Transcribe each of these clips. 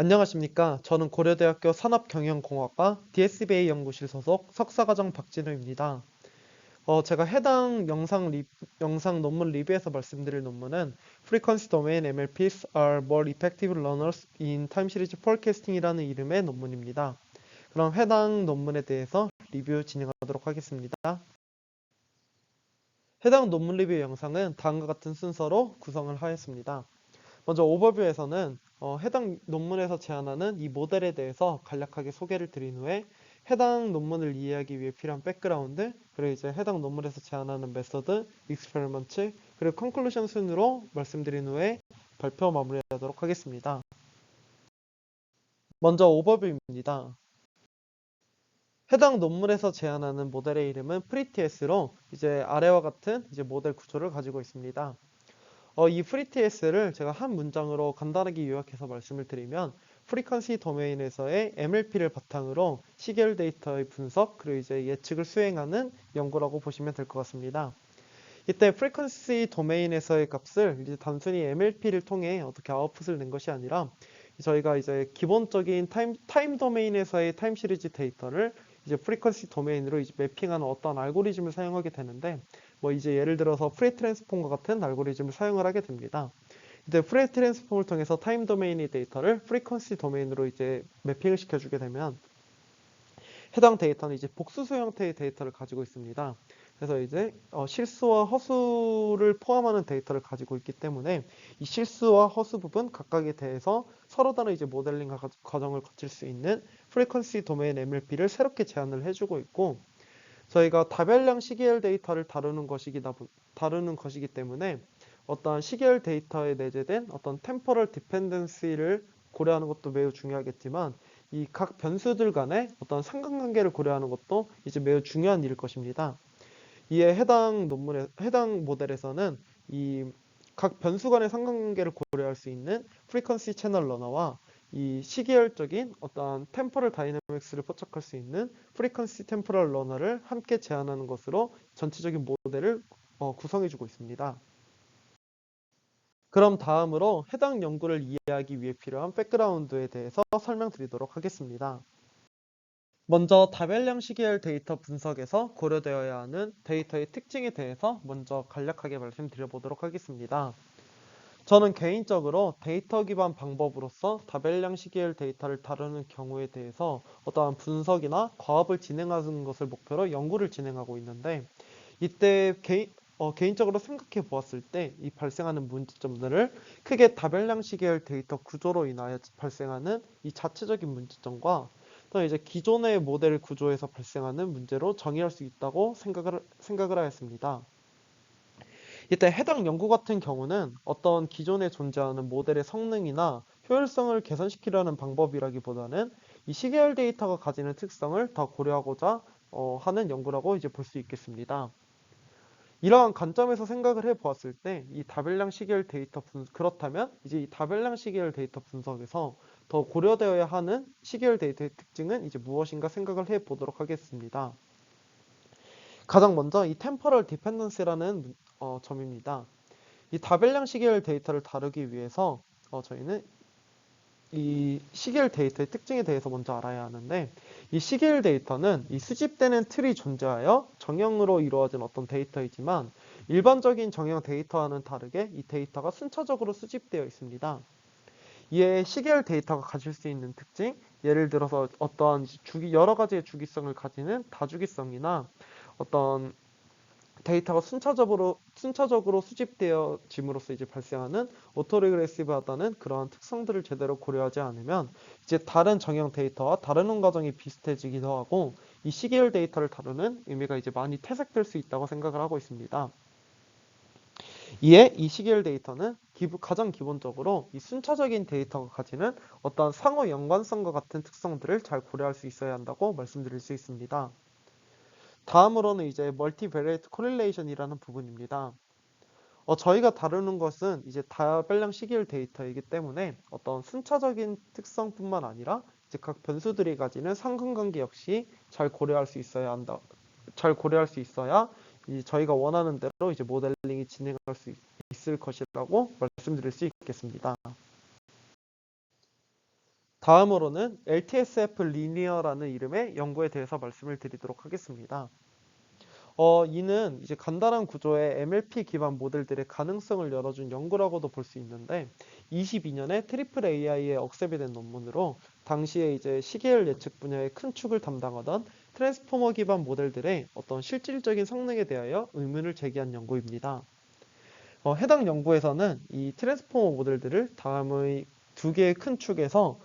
안녕하십니까. 저는 고려대학교 산업경영공학과 DSBA 연구실 소속 석사과정 박진우입니다. 제가 해당 영상 논문 리뷰에서 말씀드릴 논문은 Frequency Domain MLPs are more effective learners in Time Series Forecasting이라는 이름의 논문입니다. 그럼 해당 논문에 대해서 리뷰 진행하도록 하겠습니다. 해당 논문 리뷰 영상은 다음과 같은 순서로 구성을 하였습니다. 먼저 오버뷰에서는 해당 논문에서 제안하는 이 모델에 대해서 간략하게 소개를 드린 후에 해당 논문을 이해하기 위해 필요한 백그라운드, 그리고 이제 해당 논문에서 제안하는 메서드, 익스페리먼트, 그리고 컨클루션 순으로 말씀드린 후에 발표 마무리하도록 하겠습니다. 먼저 오버뷰입니다. 해당 논문에서 제안하는 모델의 이름은 프리티에스로 이제 아래와 같은 이제 모델 구조를 가지고 있습니다. 이 프리티에스를 제가 한 문장으로 간단하게 요약해서 말씀을 드리면 프리퀀시 도메인에서의 MLP를 바탕으로 시계열 데이터의 분석 그리고 이제 예측을 수행하는 연구라고 보시면 될 것 같습니다. 이때 프리퀀시 도메인에서의 값을 이제 단순히 MLP를 통해 어떻게 아웃풋을 낸 것이 아니라 저희가 이제 기본적인 타임 도메인에서의 타임 시리즈 데이터를 이제 프리퀀시 도메인으로 이제 매핑하는 어떤 알고리즘을 사용하게 되는데 이제 예를 들어서 프레 트랜스폼과 같은 알고리즘을 사용을 하게 됩니다. 이제 프레 트랜스폼을 통해서 타임 도메인의 데이터를 프리퀀시 도메인으로 이제 매핑을 시켜주게 되면 해당 데이터는 이제 복수수 형태의 데이터를 가지고 있습니다. 그래서 이제 실수와 허수를 포함하는 데이터를 가지고 있기 때문에 이 실수와 허수 부분 각각에 대해서 서로 다른 이제 모델링 과정을 거칠 수 있는 프리퀀시 도메인 MLP를 새롭게 제안을 해주고 있고 저희가 다별량 시계열 데이터를 다루는 것이기 때문에 어떠한 시계열 데이터에 내재된 어떤 템포럴 디펜던시를 고려하는 것도 매우 중요하겠지만 이 각 변수들 간의 어떤 상관관계를 고려하는 것도 이제 매우 중요한 일일 것입니다. 이에 해당 모델에서는 이 각 변수 간의 상관관계를 고려할 수 있는 프리퀀시 채널 러너와 이 시계열적인 어떠한 템포럴 다이내믹스를 포착할 수 있는 프리퀀시 템포럴 러너를 함께 제안하는 것으로 전체적인 모델을 구성해주고 있습니다. 그럼 다음으로 해당 연구를 이해하기 위해 필요한 백그라운드에 대해서 설명드리도록 하겠습니다. 먼저 다별량 시계열 데이터 분석에서 고려되어야 하는 데이터의 특징에 대해서 먼저 간략하게 말씀드려 보도록 하겠습니다. 저는 개인적으로 데이터 기반 방법으로서 다별량 시계열 데이터를 다루는 경우에 대해서 어떠한 분석이나 과업을 진행하는 것을 목표로 연구를 진행하고 있는데 이때 개인적으로 생각해 보았을 때 이 발생하는 문제점들을 크게 다별량 시계열 데이터 구조로 인하여 발생하는 이 자체적인 문제점과 또 이제 기존의 모델 구조에서 발생하는 문제로 정의할 수 있다고 생각을 하였습니다. 이때 해당 연구 같은 경우는 어떤 기존에 존재하는 모델의 성능이나 효율성을 개선시키려는 방법이라기보다는 이 시계열 데이터가 가지는 특성을 더 고려하고자 하는 연구라고 이제 볼 수 있겠습니다. 이러한 관점에서 생각을 해 보았을 때 이 다별량 시계열 데이터 그렇다면 이제 이 다별량 시계열 데이터 분석에서 더 고려되어야 하는 시계열 데이터의 특징은 이제 무엇인가 생각을 해 보도록 하겠습니다. 가장 먼저 이 템포럴 디펜던시라는 점입니다. 이 다별량 시계열 데이터를 다루기 위해서 저희는 이 시계열 데이터의 특징에 대해서 먼저 알아야 하는데 이 시계열 데이터는 이 수집되는 틀이 존재하여 정형으로 이루어진 어떤 데이터이지만 일반적인 정형 데이터와는 다르게 이 데이터가 순차적으로 수집되어 있습니다. 이에 시계열 데이터가 가질 수 있는 특징, 예를 들어서 어떠한 여러 가지의 주기성을 가지는 다주기성이나 어떤 데이터가 순차적으로 수집되어짐으로써 이제 발생하는 오토리그레시브하다는 그러한 특성들을 제대로 고려하지 않으면 이제 다른 정형 데이터와 다루는 과정이 비슷해지기도 하고 이 시계열 데이터를 다루는 의미가 이제 많이 퇴색될 수 있다고 생각을 하고 있습니다. 이에 이 시계열 데이터는 가장 기본적으로 이 순차적인 데이터가 가지는 어떤 상호 연관성과 같은 특성들을 잘 고려할 수 있어야 한다고 말씀드릴 수 있습니다. 다음으로는 이제 멀티베리에이트 코릴레이션이라는 부분입니다. 저희가 다루는 것은 이제 다별량 시계열 데이터이기 때문에 어떤 순차적인 특성뿐만 아니라 이제 각 변수들이 가지는 상관관계 역시 잘 고려할 수 있어야 저희가 원하는 대로 이제 모델링이 진행할 수 있을 것이라고 말씀드릴 수 있겠습니다. 다음으로는 LTSF 리니어라는 이름의 연구에 대해서 말씀을 드리도록 하겠습니다. 이는 이제 간단한 구조의 MLP 기반 모델들의 가능성을 열어준 연구라고도 볼 수 있는데, 22년에 트리플 AI에 억셉이 된 논문으로 당시에 이제 시계열 예측 분야의 큰 축을 담당하던 트랜스포머 기반 모델들의 어떤 실질적인 성능에 대하여 의문을 제기한 연구입니다. 해당 연구에서는 이 트랜스포머 모델들을 다음의 두 개의 큰 축에서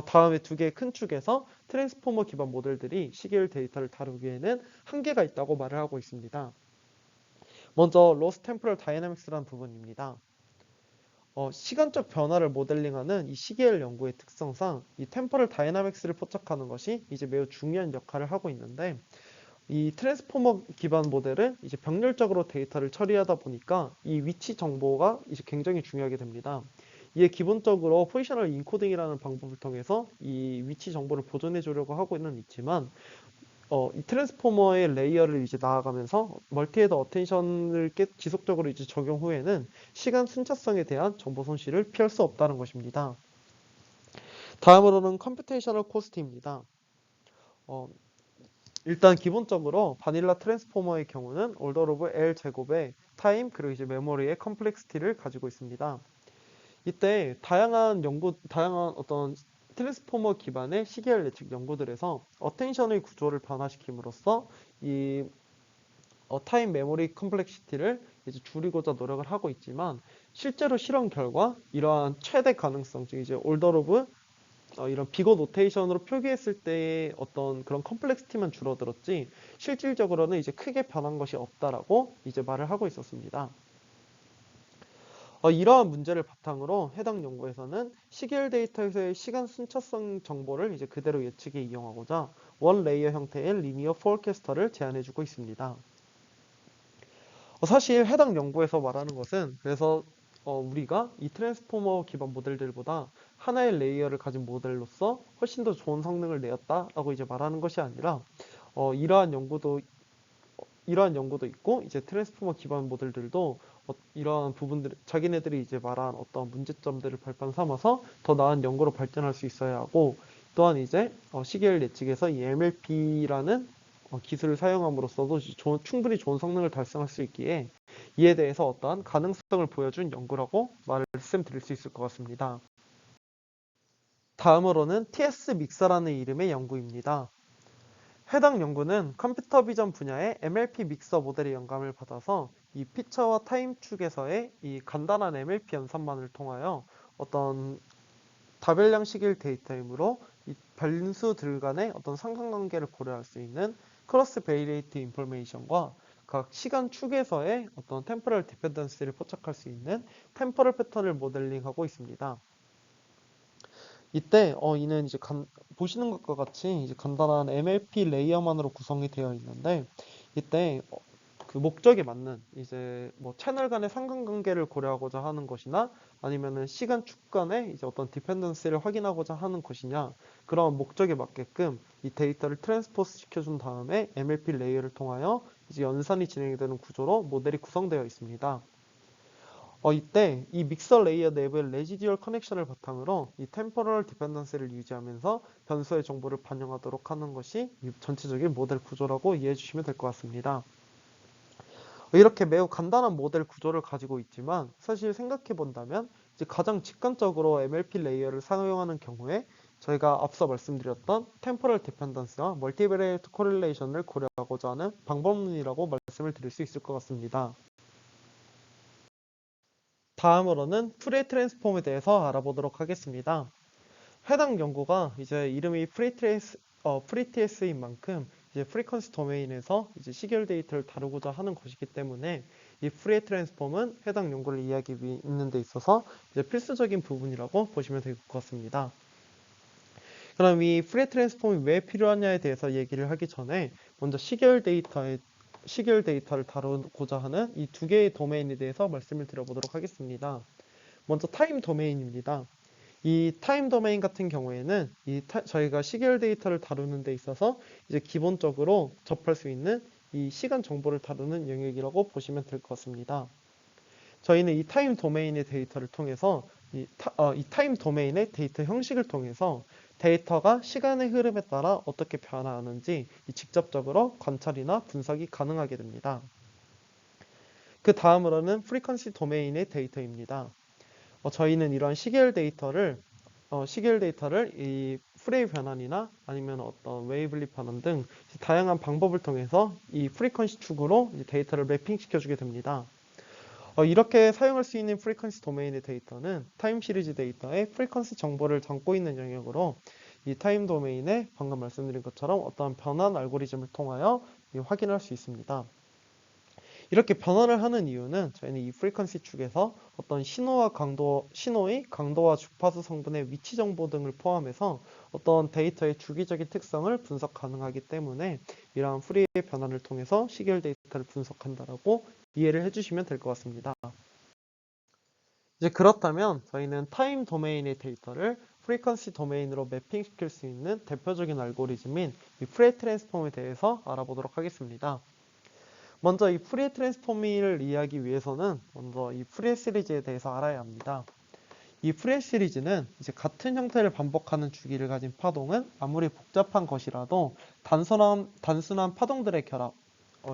다음에 두 개의 큰 축에서 트랜스포머 기반 모델들이 시계열 데이터를 다루기에는 한계가 있다고 말을 하고 있습니다. 먼저 로스 템포럴 다이내믹스라는 부분입니다. 시간적 변화를 모델링하는 이 시계열 연구의 특성상 이 템포럴 다이내믹스를 포착하는 것이 이제 매우 중요한 역할을 하고 있는데, 이 트랜스포머 기반 모델은 이제 병렬적으로 데이터를 처리하다 보니까 이 위치 정보가 이제 굉장히 중요하게 됩니다. 이에 기본적으로 포지셔널 인코딩이라는 방법을 통해서 이 위치 정보를 보존해 주려고 하고는 있지만, 이 트랜스포머의 레이어를 이제 나아가면서 멀티헤드 어텐션을 지속적으로 이제 적용 후에는 시간 순차성에 대한 정보 손실을 피할 수 없다는 것입니다. 다음으로는 컴퓨테이셔널 코스트입니다. 어, 일단 기본적으로 바닐라 트랜스포머의 경우는 order of L 제곱의 타임 그리고 이제 메모리의 컴플렉시티를 가지고 있습니다. 이때 다양한 어떤 트랜스포머 기반의 시계열 예측 연구들에서 어텐션의 구조를 변화시킴으로써 이 타임 메모리 컴플렉시티를 이제 줄이고자 노력을 하고 있지만, 실제로 실험 결과 이러한 최대 가능성, 즉 이제 order of 이런 비거 노테이션으로 표기했을 때의 어떤 그런 컴플렉시티만 줄어들었지 실질적으로는 이제 크게 변한 것이 없다라고 이제 말을 하고 있었습니다. 이러한 문제를 바탕으로 해당 연구에서는 시계열 데이터에서의 시간 순차성 정보를 이제 그대로 예측에 이용하고자 원 레이어 형태의 리니어 포캐스터를 제안해주고 있습니다. 사실 해당 연구에서 말하는 것은 그래서 우리가 이 트랜스포머 기반 모델들보다 하나의 레이어를 가진 모델로서 훨씬 더 좋은 성능을 내었다라고 이제 말하는 것이 아니라, 어, 이러한 연구도 이러한 연구도 있고 이제 트랜스포머 기반 모델들도 이러한 부분들 자기네들이 이제 말한 어떤 문제점들을 발판 삼아서 더 나은 연구로 발전할 수 있어야 하고, 또한 이제 시계열 예측에서 이 MLP라는 기술을 사용함으로써도 충분히 좋은 성능을 달성할 수 있기에 이에 대해서 어떠한 가능성을 보여준 연구라고 말씀드릴 수 있을 것 같습니다. 다음으로는 TS 믹서라는 이름의 연구입니다. 해당 연구는 컴퓨터 비전 분야의 MLP 믹서 모델의 영감을 받아서 이 피처와 타임 축에서의 이 간단한 MLP 연산만을 통하여 어떤 다별량 시길 데이터이므로 이 변수들 간의 어떤 상관관계를 고려할 수 있는 크로스 베이레이트 인포메이션과 각 시간 축에서의 어떤 템포럴 디펜던스를 포착할 수 있는 템포럴 패턴을 모델링하고 있습니다. 이때 이는 이제 보시는 것과 같이 이제 간단한 MLP 레이어만으로 구성이 되어 있는데, 이때 그 목적에 맞는 이제 뭐 채널 간의 상관관계를 고려하고자 하는 것이나 아니면은 시간 축 간의 이제 어떤 디펜던스를 확인하고자 하는 것이냐, 그런 목적에 맞게끔 이 데이터를 트랜스포스 시켜준 다음에 MLP 레이어를 통하여 이제 연산이 진행되는 구조로 모델이 구성되어 있습니다. 이때 이 믹서 레이어 내부의 레지듀얼 커넥션을 바탕으로 이 템포럴 디펜던스를 유지하면서 변수의 정보를 반영하도록 하는 것이 이 전체적인 모델 구조라고 이해해 주시면 될 것 같습니다. 이렇게 매우 간단한 모델 구조를 가지고 있지만, 사실 생각해 본다면 이제 가장 직관적으로 MLP 레이어를 사용하는 경우에 저희가 앞서 말씀드렸던 템포럴 디펜던스와 멀티베리에이트 코릴레이션을 고려하고자 하는 방법론이라고 말씀을 드릴 수 있을 것 같습니다. 다음으로는 프리 트랜스폼에 대해서 알아보도록 하겠습니다. 해당 연구가 이제 이름이 프리TS인 만큼 이제 프리퀀시 도메인에서 이제 시계열 데이터를 다루고자 하는 것이기 때문에 이 프리 트랜스폼은 해당 연구를 이해하는 데 있어서 이제 필수적인 부분이라고 보시면 될 것 같습니다. 그럼 이 프리 트랜스폼이 왜 필요하냐에 대해서 얘기를 하기 전에 먼저 시계열 데이터를 다루고자 하는 이 두 개의 도메인에 대해서 말씀을 드려보도록 하겠습니다. 먼저 타임 도메인입니다. 이 타임 도메인 같은 경우에는 저희가 시계열 데이터를 다루는 데 있어서 이제 기본적으로 접할 수 있는 이 시간 정보를 다루는 영역이라고 보시면 될 것 같습니다. 저희는 이 타임 도메인의 데이터를 통해서 이 타임 도메인의 데이터 형식을 통해서 데이터가 시간의 흐름에 따라 어떻게 변화하는지 직접적으로 관찰이나 분석이 가능하게 됩니다. 그 다음으로는 프리퀀시 도메인의 데이터입니다. 저희는 이러한 시계열 데이터를 이 프레이 변환이나 아니면 어떤 웨이블리 변환 등 다양한 방법을 통해서 이 프리퀀시 축으로 데이터를 매핑시켜 주게 됩니다. 이렇게 사용할 수 있는 프리퀀시 도메인의 데이터는 타임 시리즈 데이터의 프리퀀시 정보를 담고 있는 영역으로 이 타임 도메인에 방금 말씀드린 것처럼 어떠한 변환 알고리즘을 통하여 확인할 수 있습니다. 이렇게 변화를 하는 이유는 저희는 이 프리퀀시 축에서 어떤 신호의 강도와 주파수 성분의 위치 정보 등을 포함해서 어떤 데이터의 주기적인 특성을 분석 가능하기 때문에 이러한 프리의 변환을 통해서 시계열 데이터를 분석한다라고 이해를 해주시면 될 것 같습니다. 이제 그렇다면 저희는 타임 도메인의 데이터를 프리퀀시 도메인으로 매핑시킬 수 있는 대표적인 알고리즘인 이 프레이 트랜스폼에 대해서 알아보도록 하겠습니다. 먼저 이 프리에 트랜스폼을 이해하기 위해서는 먼저 이 프리에 시리즈에 대해서 알아야 합니다. 이 프리에 시리즈는 이제 같은 형태를 반복하는 주기를 가진 파동은 아무리 복잡한 것이라도 단순한 파동들의 결합.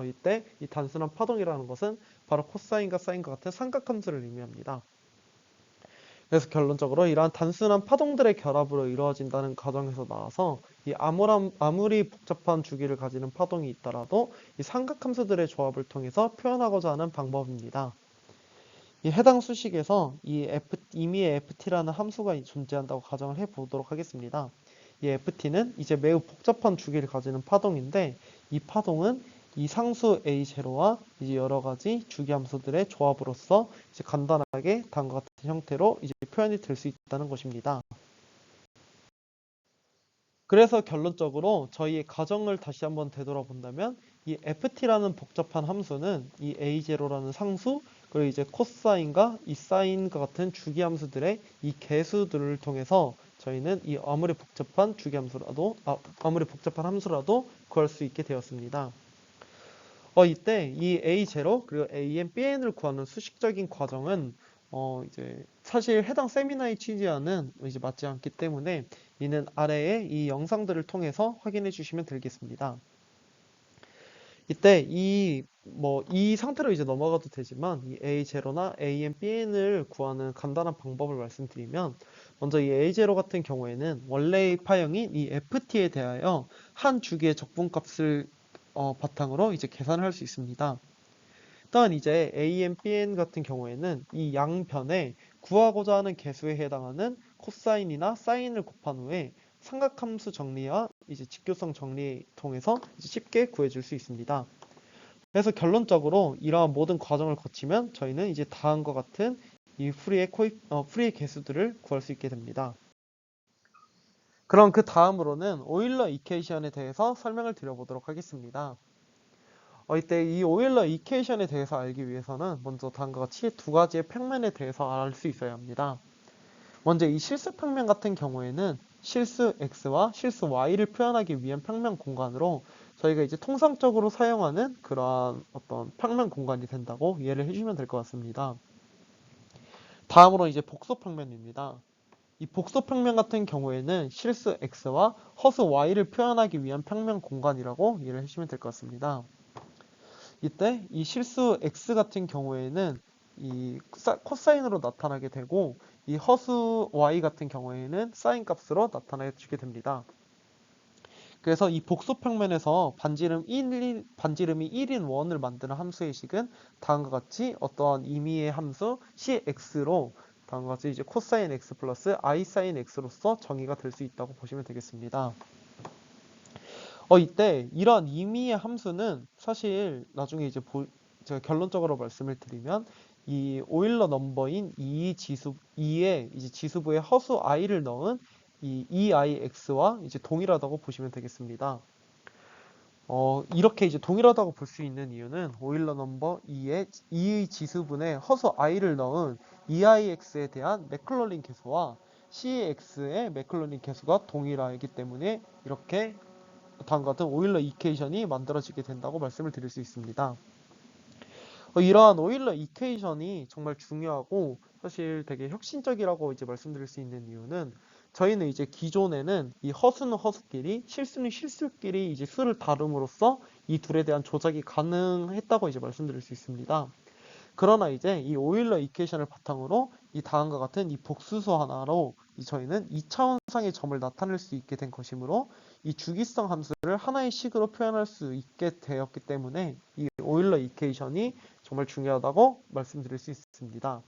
이때 이 단순한 파동이라는 것은 바로 코사인과 사인과 같은 삼각함수를 의미합니다. 그래서 결론적으로 이러한 단순한 파동들의 결합으로 이루어진다는 가정에서 나와서 이 아무리 복잡한 주기를 가지는 파동이 있더라도 이 삼각함수들의 조합을 통해서 표현하고자 하는 방법입니다. 이 해당 수식에서 임의의 ft라는 함수가 존재한다고 가정을 해보도록 하겠습니다. 이 ft는 이제 매우 복잡한 주기를 가지는 파동인데 이 파동은 이 상수 a0와 이제 여러 가지 주기 함수들의 조합으로서 이제 간단하게 다음과 같은 형태로 이제 표현이 될 수 있다는 것입니다. 그래서 결론적으로 저희의 가정을 다시 한번 되돌아본다면 이 ft라는 복잡한 함수는 이 a0라는 상수 그리고 이제 코사인과 이 사인과 같은 주기 함수들의 이 개수들을 통해서 저희는 이 아무리 복잡한 함수라도 구할 수 있게 되었습니다. 이때 이 A0 그리고 AN, BN을 구하는 수식적인 과정은 이제 사실 해당 세미나에 취지와는 이제 맞지 않기 때문에 이는 아래의 이 영상들을 통해서 확인해 주시면 되겠습니다. 이때 이 상태로 이제 넘어가도 되지만 이 A0나 AN, BN을 구하는 간단한 방법을 말씀드리면 먼저 이 A0 같은 경우에는 원래의 파형인 이 FT에 대하여 한 주기의 적분값을 바탕으로 이제 계산을 할 수 있습니다. 또한 이제 AN, BN 같은 경우에는 이 양변에 구하고자 하는 개수에 해당하는 코사인이나 사인을 곱한 후에 삼각함수 정리와 이제 직교성 정리를 통해서 이제 쉽게 구해줄 수 있습니다. 그래서 결론적으로 이러한 모든 과정을 거치면 저희는 이제 다음과 같은 이 프리의 개수들을 구할 수 있게 됩니다. 그럼 그 다음으로는 오일러 이퀘이션에 대해서 설명을 드려보도록 하겠습니다. 이때 이 오일러 이퀘이션에 대해서 알기 위해서는 먼저 다음과 같이 두 가지의 평면에 대해서 알 수 있어야 합니다. 먼저 이 실수 평면 같은 경우에는 실수 x와 실수 y를 표현하기 위한 평면 공간으로 저희가 이제 통상적으로 사용하는 그러한 어떤 평면 공간이 된다고 이해를 해주시면 될 것 같습니다. 다음으로 이제 복소 평면입니다. 이 복소 평면 같은 경우에는 실수 x와 허수 y를 표현하기 위한 평면 공간이라고 이해를 해주시면 될 것 같습니다. 이때 이 실수 x 같은 경우에는 이 코사인으로 나타나게 되고 이 허수 y 같은 경우에는 사인 값으로 나타내주게 됩니다. 그래서 이 복소 평면에서 반지름이 1인 원을 만드는 함수의 식은 다음과 같이 어떠한 임의의 함수 cx로 다음과 같이 이제 코사인 x 플러스 i 사인 x로서 정의가 될 수 있다고 보시면 되겠습니다. 이때 이러한 임의의 함수는 사실 나중에 이제 제가 결론적으로 말씀을 드리면 이 오일러 넘버인 2의 이제 지수부에 허수 i를 넣은 이 EIX와 이제 동일하다고 보시면 되겠습니다. 이렇게 이제 동일하다고 볼 수 있는 이유는 오일러 넘버 2의 지수분에 허수 i를 넣은 EIX에 대한 맥클러린 계수와 CX의 맥클러린 계수가 동일하기 때문에 이렇게 다음과 같은 오일러 이퀘이션이 만들어지게 된다고 말씀을 드릴 수 있습니다. 이러한 오일러 이퀘이션이 정말 중요하고 사실 되게 혁신적이라고 이제 말씀드릴 수 있는 이유는 저희는 이제 기존에는 이 허수는 허수끼리, 실수는 실수끼리 이제 수를 다룸으로써 이 둘에 대한 조작이 가능했다고 이제 말씀드릴 수 있습니다. 그러나 이제 이 오일러 이퀘이션을 바탕으로 이 다음과 같은 이 복수수 하나로 저희는 2차원상의 점을 나타낼 수 있게 된 것이므로 이 주기성 함수를 하나의 식으로 표현할 수 있게 되었기 때문에 이 오일러 이퀘이션이 정말 중요하다고 말씀드릴 수 있습니다.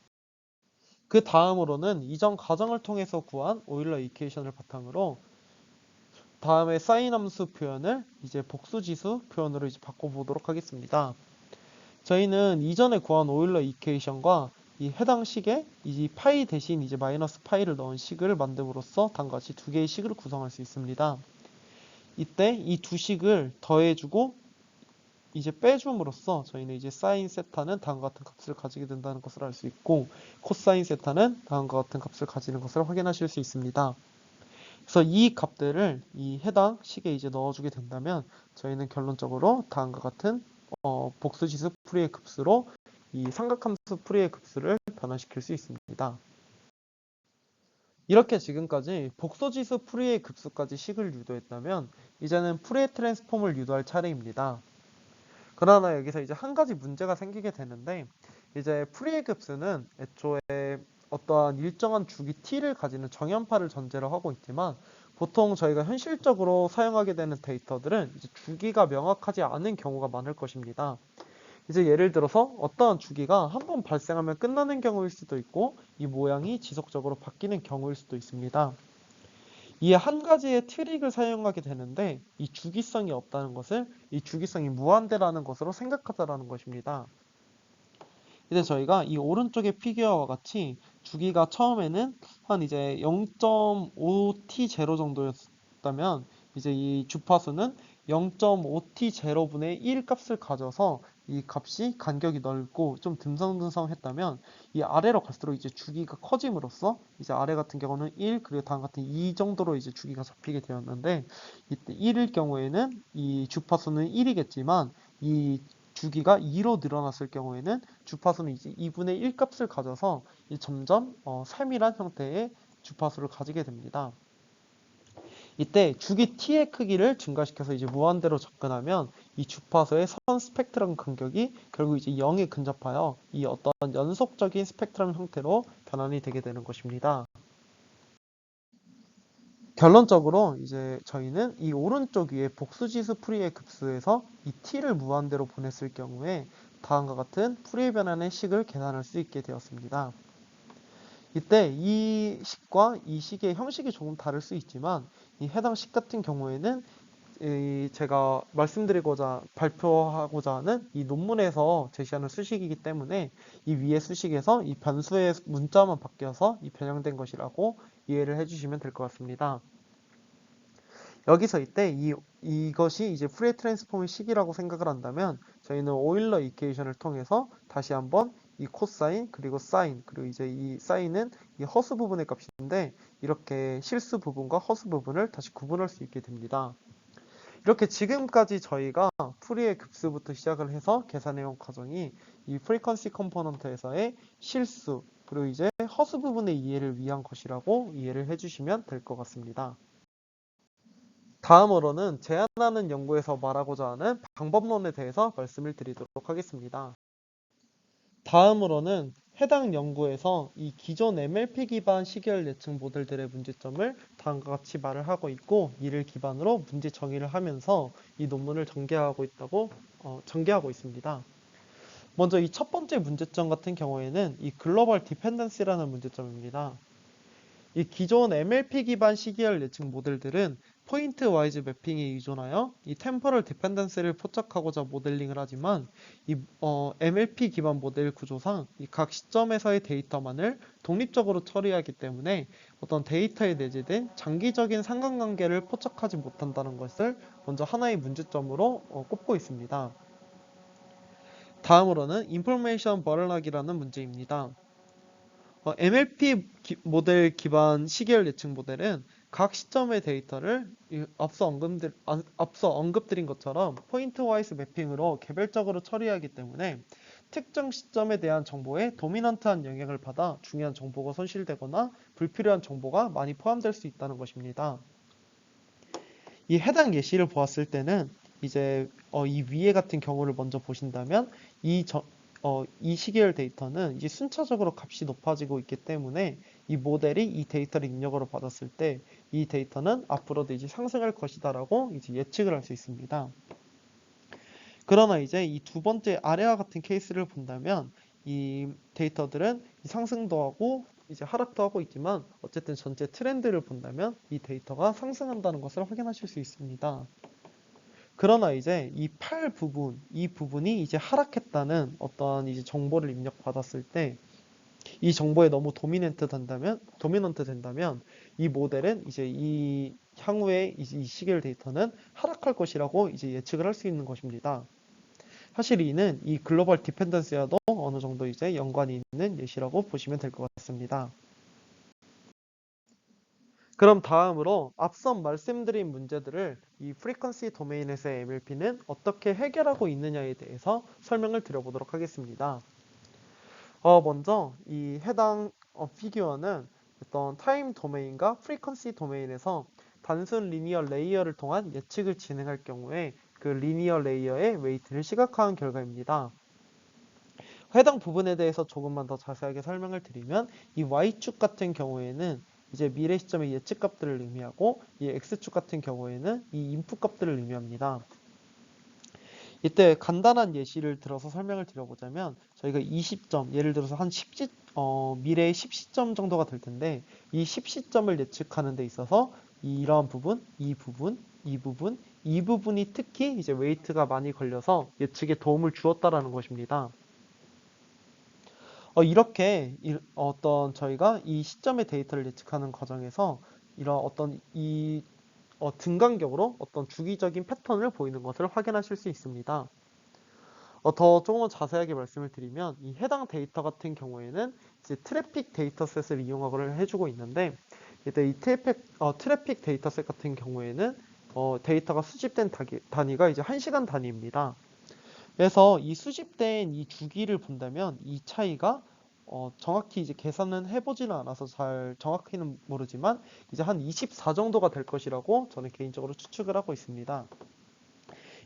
그 다음으로는 이전 과정을 통해서 구한 오일러 이퀘이션을 바탕으로 다음에 사인 함수 표현을 이제 복수지수 표현으로 이제 바꿔보도록 하겠습니다. 저희는 이전에 구한 오일러 이퀘이션과 이 해당 식에 이 파이 대신 이제 마이너스 파이를 넣은 식을 만듦으로써 다음과 같이 두 개의 식을 구성할 수 있습니다. 이때 이 두 식을 더해주고 이제 빼줌으로써 저희는 이제 사인 세타는 다음과 같은 값을 가지게 된다는 것을 알 수 있고 코사인 세타는 다음과 같은 값을 가지는 것을 확인하실 수 있습니다. 그래서 이 값들을 이 해당 식에 이제 넣어주게 된다면 저희는 결론적으로 다음과 같은 복수지수 풀이의 급수로 이 삼각함수 풀이의 급수를 변화시킬 수 있습니다. 이렇게 지금까지 복소지수 풀이의 급수까지 식을 유도했다면 이제는 풀이의 트랜스폼을 유도할 차례입니다. 그러나 여기서 이제 한 가지 문제가 생기게 되는데 이제 풀이의 급수는 애초에 어떠한 일정한 주기 t를 가지는 정연파를 전제로 하고 있지만 보통 저희가 현실적으로 사용하게 되는 데이터들은 이제 주기가 명확하지 않은 경우가 많을 것입니다. 이제 예를 들어서 어떠한 주기가 한 번 발생하면 끝나는 경우일 수도 있고 이 모양이 지속적으로 바뀌는 경우일 수도 있습니다. 이 한 가지의 트릭을 사용하게 되는데 이 주기성이 없다는 것을 이 주기성이 무한대라는 것으로 생각하자라는 것입니다. 이제 저희가 이 오른쪽의 피규어와 같이 주기가 처음에는 한 이제 0.5t0 정도였다면 이제 이 주파수는 0.5t0분의 1 값을 가져서 이 값이 간격이 넓고 좀 듬성듬성했다면 이 아래로 갈수록 이제 주기가 커짐으로써 이제 아래 같은 경우는 1 그리고 다음 같은 2 정도로 이제 주기가 잡히게 되었는데 이때 1일 경우에는 이 주파수는 1이겠지만 이 주기가 2로 늘어났을 경우에는 주파수는 이제 2분의 1 값을 가져서 점점 세밀한 형태의 주파수를 가지게 됩니다. 이때 주기 t의 크기를 증가시켜서 이제 무한대로 접근하면 이 주파수의 선 스펙트럼 간격이 결국 이제 0에 근접하여 이 어떤 연속적인 스펙트럼 형태로 변환이 되게 되는 것입니다. 결론적으로 이제 저희는 이 오른쪽 위에 복수지수 풀이의 급수에서 이 t를 무한대로 보냈을 경우에 다음과 같은 풀이의 변환의 식을 계산할 수 있게 되었습니다. 이때 이 식과 이 식의 형식이 조금 다를 수 있지만 이 해당 식 같은 경우에는 제가 말씀드리고자 발표하고자 하는 이 논문에서 제시하는 수식이기 때문에 이 위의 수식에서 이 변수의 문자만 바뀌어서 이 변형된 것이라고 이해를 해주시면 될 것 같습니다. 여기서 이때 이것이 이제 프레이 트랜스폼의 식이라고 생각을 한다면 저희는 오일러 이퀘이션을 통해서 다시 한번 이 코사인 그리고 사인 그리고 이제 이 사인은 이 허수 부분의 값인데 이렇게 실수 부분과 허수 부분을 다시 구분할 수 있게 됩니다. 이렇게 지금까지 저희가 풀이의 급수부터 시작을 해서 계산해온 과정이 이 프리퀀시 컴포넌트에서의 실수 그리고 이제 허수 부분의 이해를 위한 것이라고 이해를 해주시면 될 것 같습니다. 다음으로는 제안하는 연구에서 말하고자 하는 방법론에 대해서 말씀을 드리도록 하겠습니다. 다음으로는 해당 연구에서 이 기존 MLP 기반 시계열 예측 모델들의 문제점을 다음과 같이 말을 하고 있고 이를 기반으로 문제 정의를 하면서 이 논문을 전개하고 있습니다. 먼저 이 첫 번째 문제점 같은 경우에는 이 글로벌 디펜던시라는 문제점입니다. 이 기존 MLP 기반 시계열 예측 모델들은 포인트 와이즈 매핑에 의존하여 이 템포럴 디펜던스를 포착하고자 모델링을 하지만 이 MLP 기반 모델 구조상 이 각 시점에서의 데이터만을 독립적으로 처리하기 때문에 어떤 데이터에 내재된 장기적인 상관관계를 포착하지 못한다는 것을 먼저 하나의 문제점으로 꼽고 있습니다. 다음으로는 인포메이션 버럴락이라는 문제입니다. MLP 모델 기반 시계열 예측 모델은 각 시점의 데이터를 앞서 언급드린 것처럼 포인트 와이스 매핑으로 개별적으로 처리하기 때문에 특정 시점에 대한 정보에 도미넌트한 영향을 받아 중요한 정보가 손실되거나 불필요한 정보가 많이 포함될 수 있다는 것입니다. 이 해당 예시를 보았을 때는 이제 이 위에 같은 경우를 먼저 보신다면 이 시계열 데이터는 이제 순차적으로 값이 높아지고 있기 때문에 이 모델이 이 데이터를 입력으로 받았을 때 이 데이터는 앞으로도 이제 상승할 것이다라고 이제 예측을 할 수 있습니다. 그러나 이제 이 두 번째 아래와 같은 케이스를 본다면 이 데이터들은 상승도 하고 이제 하락도 하고 있지만 어쨌든 전체 트렌드를 본다면 이 데이터가 상승한다는 것을 확인하실 수 있습니다. 그러나 이제 이 부분이 이제 하락했다는 어떠한 이제 정보를 입력받았을 때 이 정보에 너무 도미넌트 된다면 이 모델은 이제 이 향후에 이 시계열 데이터는 하락할 것이라고 이제 예측을 할 수 있는 것입니다. 사실 이는 이 글로벌 디펜던스와도 어느 정도 이제 연관이 있는 예시라고 보시면 될 것 같습니다. 그럼 다음으로 앞선 말씀드린 문제들을 이 프리퀀시 도메인에서의 MLP는 어떻게 해결하고 있느냐에 대해서 설명을 드려보도록 하겠습니다. 먼저 이 해당 피규어는 어떤 타임 도메인과 프리퀀시 도메인에서 단순 리니어 레이어를 통한 예측을 진행할 경우에 그 리니어 레이어의 웨이트를 시각화한 결과입니다. 해당 부분에 대해서 조금만 더 자세하게 설명을 드리면 이 Y축 같은 경우에는 이제 미래 시점의 예측 값들을 의미하고 이 X축 같은 경우에는 이 인풋 값들을 의미합니다. 이때 간단한 예시를 들어서 설명을 드려보자면 저희가 20점, 예를 들어서 한 10시, 미래의 10시점 정도가 될 텐데 이 10시점을 예측하는 데 있어서 이러한 부분, 이 부분, 이 부분, 이 부분이 특히 이제 웨이트가 많이 걸려서 예측에 도움을 주었다라는 것입니다. 이렇게 어떤 저희가 이 시점의 데이터를 예측하는 과정에서 이런 어떤 등간격으로 어떤 주기적인 패턴을 보이는 것을 확인하실 수 있습니다. 더 조금 자세하게 말씀을 드리면 이 해당 데이터 같은 경우에는 이제 트래픽 데이터셋을 이용하고 해주고 있는데 이때 이 트래픽 데이터셋 같은 경우에는 데이터가 수집된 단위가 이제 1시간 단위입니다. 그래서 이 수집된 이 주기를 본다면 이 차이가 정확히 이제 계산은 해보지는 않아서 잘 정확히는 모르지만 이제 한 24 정도가 될 것이라고 저는 개인적으로 추측을 하고 있습니다.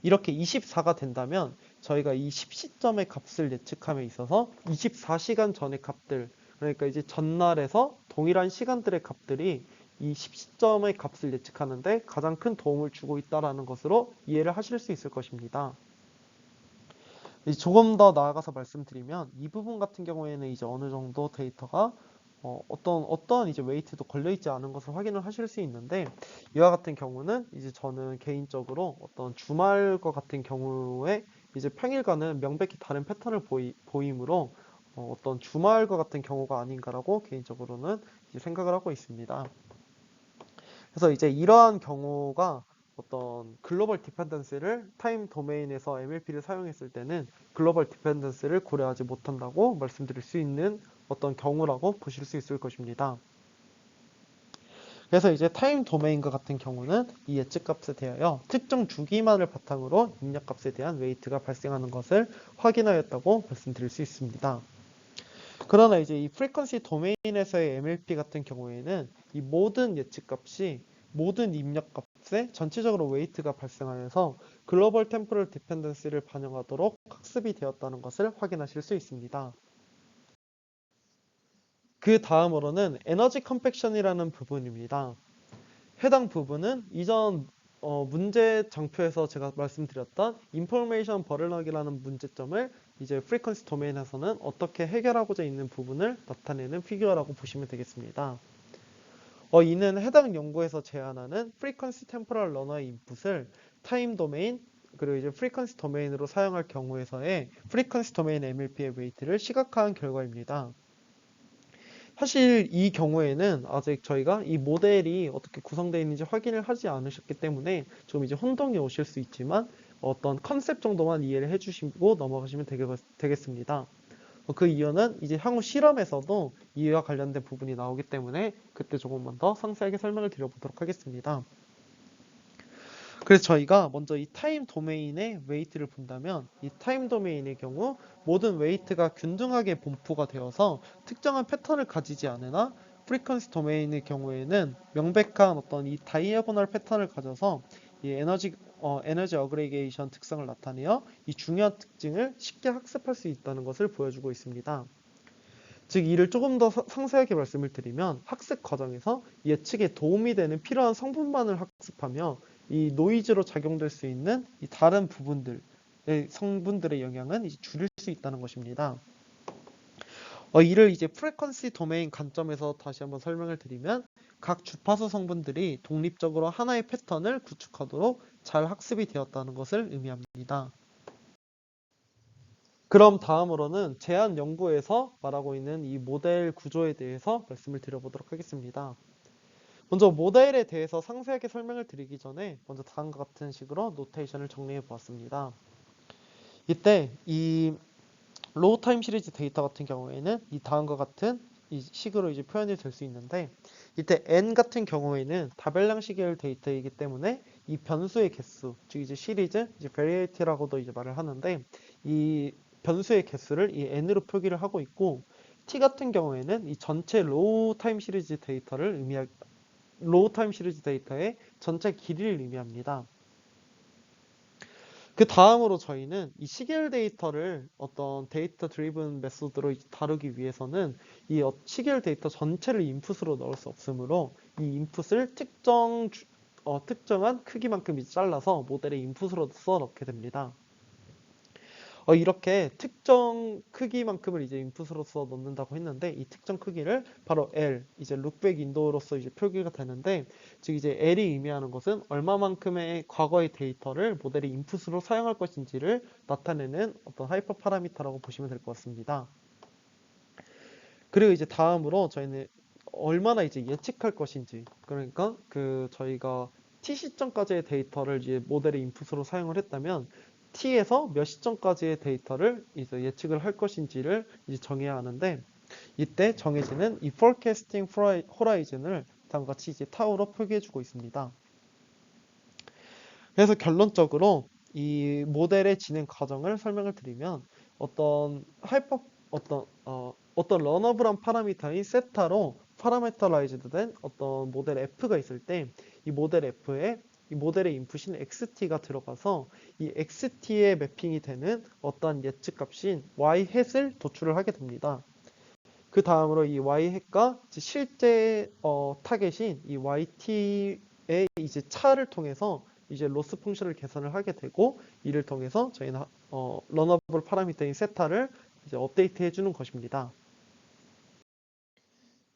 이렇게 24가 된다면 저희가 이 10시점의 값을 예측함에 있어서 24시간 전의 값들, 그러니까 이제 전날에서 동일한 시간들의 값들이 이 10시점의 값을 예측하는데 가장 큰 도움을 주고 있다는 것으로 이해를 하실 수 있을 것입니다. 조금 더 나아가서 말씀드리면 이 부분 같은 경우에는 이제 어느 정도 데이터가 어떤 이제 웨이트도 걸려있지 않은 것을 확인을 하실 수 있는데 이와 같은 경우는 이제 저는 개인적으로 어떤 주말과 같은 경우에 이제 평일과는 명백히 다른 패턴을 보이므로 어떤 주말과 같은 경우가 아닌가라고 개인적으로는 이제 생각을 하고 있습니다. 그래서 이제 이러한 경우가 어떤 글로벌 디펜던스를 타임 도메인에서 MLP를 사용했을 때는 글로벌 디펜던스를 고려하지 못한다고 말씀드릴 수 있는 어떤 경우라고 보실 수 있을 것입니다. 그래서 이제 타임 도메인과 같은 경우는 이 예측값에 대하여 특정 주기만을 바탕으로 입력값에 대한 웨이트가 발생하는 것을 확인하였다고 말씀드릴 수 있습니다. 그러나 이제 이 프리퀀시 도메인에서의 MLP 같은 경우에는 이 모든 예측값이 모든 입력값에 전체적으로 웨이트가 발생하여서 글로벌 템포럴 디펜던시를 반영하도록 학습이 되었다는 것을 확인하실 수 있습니다. 그 다음으로는 에너지 컴팩션이라는 부분입니다. 해당 부분은 이전 문제 장표에서 제가 말씀드렸던 인포메이션 버럴럭이라는 문제점을 이제 프리퀀시 도메인에서는 어떻게 해결하고자 있는 부분을 나타내는 피규어라고 보시면 되겠습니다. 이는 해당 연구에서 제안하는 프리퀀시 템포럴 러너의 인풋을 타임 도메인 그리고 이제 프리퀀시 도메인으로 사용할 경우에서의 프리퀀시 도메인 MLP의 웨이트를 시각화한 결과입니다. 사실 이 경우에는 아직 저희가 이 모델이 어떻게 구성되어 있는지 확인을 하지 않으셨기 때문에 좀 이제 혼동이 오실 수 있지만 어떤 컨셉 정도만 이해를 해주시고 넘어가시면 되겠습니다. 그 이유는 이제 향후 실험에서도 이와 관련된 부분이 나오기 때문에 그때 조금만 더 상세하게 설명을 드려보도록 하겠습니다. 그래서 저희가 먼저 이 타임 도메인의 웨이트를 본다면 이 타임 도메인의 경우 모든 웨이트가 균등하게 분포가 되어서 특정한 패턴을 가지지 않으나 프리퀀시 도메인의 경우에는 명백한 어떤 이 다이아고널 패턴을 가져서 이 에너지 어그리게이션 특성을 나타내어 이 중요한 특징을 쉽게 학습할 수 있다는 것을 보여주고 있습니다. 즉 이를 조금 더 상세하게 말씀을 드리면 학습 과정에서 예측에 도움이 되는 필요한 성분만을 학습하며 이 노이즈로 작용될 수 있는 이 다른 부분들의 성분들의 영향은 이제 줄일 수 있다는 것입니다. 이를 이제 프리퀀시 도메인 관점에서 다시 한번 설명을 드리면 각 주파수 성분들이 독립적으로 하나의 패턴을 구축하도록 잘 학습이 되었다는 것을 의미합니다. 그럼 다음으로는 제한 연구에서 말하고 있는 이 모델 구조에 대해서 말씀을 드려보도록 하겠습니다. 먼저 모델에 대해서 상세하게 설명을 드리기 전에 먼저 다음과 같은 식으로 노테이션을 정리해 보았습니다. 이때 이 로우 타임 시리즈 데이터 같은 경우에는 이 다음과 같은 이 식으로 이제 표현이 될 수 있는데 이때 n 같은 경우에는 다별량 시계열 데이터이기 때문에 이 변수의 개수, 즉 이제 시리즈, 이제 variety라고도 이제 말을 하는데 이 변수의 개수를 이 n으로 표기를 하고 있고 t 같은 경우에는 이 전체 로우 타임 시리즈 데이터의 전체 길이를 의미합니다. 그 다음으로 저희는 이 시계열 데이터를 어떤 데이터 드리븐 메소드로 다루기 위해서는 이 시계열 데이터 전체를 인풋으로 넣을 수 없으므로 이 인풋을 특정한 크기만큼 이제 잘라서 모델의 인풋으로 써 넣게 됩니다. 이렇게 특정 크기만큼을 이제 인풋으로서 넣는다고 했는데 이 특정 크기를 바로 L, 이제 룩백 윈도우로서 이제 표기가 되는데 즉 이제 L이 의미하는 것은 얼마만큼의 과거의 데이터를 모델이 인풋으로 사용할 것인지를 나타내는 어떤 하이퍼 파라미터라고 보시면 될 것 같습니다. 그리고 이제 다음으로 저희는 얼마나 이제 예측할 것인지, 그러니까 저희가 t 시점까지의 데이터를 이제 모델의 인풋으로 사용을 했다면 t에서 몇 시점까지의 데이터를 이제 예측을 할 것인지를 이제 정해야 하는데 이때 정해지는 이 forecasting horizon을 다음과 같이 이제 타우로 표기해주고 있습니다. 그래서 결론적으로 이 모델의 진행 과정을 설명을 드리면 어떤 러너블한 파라미터인 세타로 파라메터라이즈드 된 어떤 모델 F가 있을 때 이 모델 F에 이 모델의 인풋인 XT가 들어가서 이 XT에 매핑이 되는 어떤 예측 값인 Y 햇을 도출을 하게 됩니다. 그 다음으로 이 Y 햇과 실제 타겟인 이 YT의 이제 차를 통해서 이제 로스 펑션을 계산을 하게 되고 이를 통해서 저희는 러너블 파라미터인 세타를 이제 업데이트 해주는 것입니다.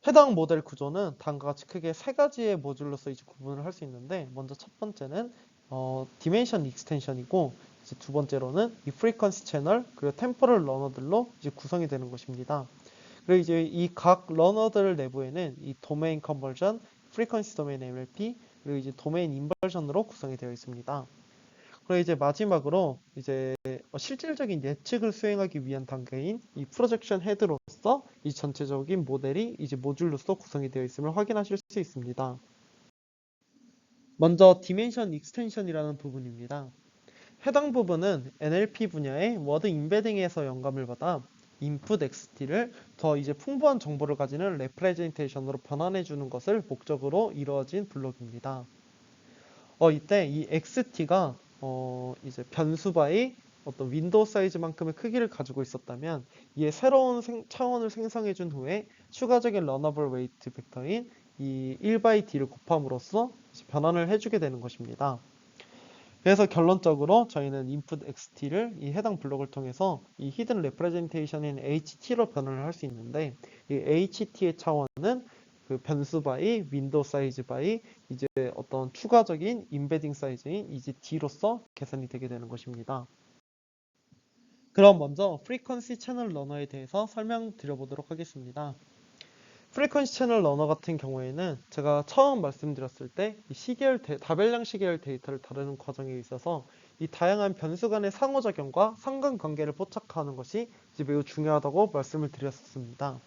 해당 모델 구조는 다음과 같이 크게 세 가지의 모듈로서 이제 구분을 할 수 있는데 먼저 첫 번째는 디멘션 익스텐션이고 이제 두 번째로는 이 프리퀀시 채널 그리고 템포럴 러너들로 이제 구성이 되는 것입니다. 그리고 이제 이 각 러너들 내부에는 이 도메인 컨버전, 프리퀀시 도메인 MLP 그리고 이제 도메인 인버전으로 구성이 되어 있습니다. 그리고 이제 마지막으로 이제 실질적인 예측을 수행하기 위한 단계인 이 프로젝션 헤드로서 이 전체적인 모델이 이제 모듈로서 구성이 되어 있음을 확인하실 수 있습니다. 먼저 디멘션 익스텐션이라는 부분입니다. 해당 부분은 NLP 분야의 워드 임베딩에서 영감을 받아 input XT를 더 이제 풍부한 정보를 가지는 레프레젠테이션으로 변환해 주는 것을 목적으로 이루어진 블록입니다. 이때 이 XT가 이제 변수바의 어떤 윈도우 사이즈만큼의 크기를 가지고 있었다면 이에 새로운 차원을 생성해 준 후에 추가적인 러너블 웨이트 벡터인 이 1/d를 곱함으로써 변환을 해주게 되는 것입니다. 그래서 결론적으로 저희는 input xt를 이 해당 블록을 통해서 이 hidden representation인 ht로 변환을 할 수 있는데 이 ht의 차원은 그 변수 바이 윈도우 사이즈 바이 이제 어떤 추가적인 임베딩 사이즈인 이제 d로서 계산이 되게 되는 것입니다. 그럼 먼저 프리퀀시 채널 러너에 대해서 설명드려보도록 하겠습니다. 프리퀀시 채널 러너 같은 경우에는 제가 처음 말씀드렸을 때 이 다별량 시계열 데이터를 다루는 과정에 있어서 이 다양한 변수 간의 상호작용과 상관관계를 포착하는 것이 이제 매우 중요하다고 말씀을 드렸습니다.